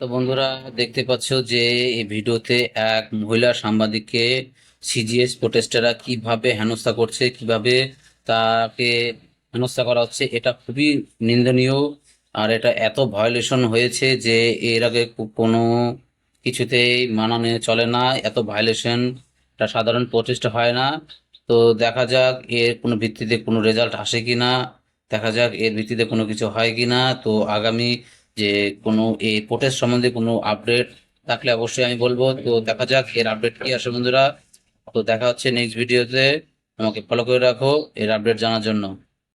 তো বন্ধুরা, দেখতে পাচ্ছ যে এই ভিডিওতে এক মহিলা সাংবাদিককে সিজিএস প্রোটেস্টাররা কিভাবে হেনস্থা করছে, কিভাবে তাকে হেনস্থা করা হচ্ছে। এটা খুবই নিন্দনীয়। আর এটা এত ভায়োলেশন হয়েছে যে এর আগে কোনো কিছুতেই মানা মেনে চলে না। এত ভায়োলেশন এটা সাধারণ প্রচেষ্টা হয় না। তো দেখা যাক এর কোনো ভিত্তিতে কোনো রেজাল্ট আসে কিনা, দেখা যাক এর ভিত্তিতে কোনো কিছু হয় কিনা। তো আগামী যে কোনো এই প্রোটেস্ট সম্বন্ধে কোনো আপডেট থাকলে অবশ্যই আমি বলবো। তো দেখা যাক এর আপডেট কি আসে বন্ধুরা। তো দেখা হচ্ছে নেক্সট ভিডিওতে। আমাকে ফলো করে রাখো এর আপডেট জানার জন্য।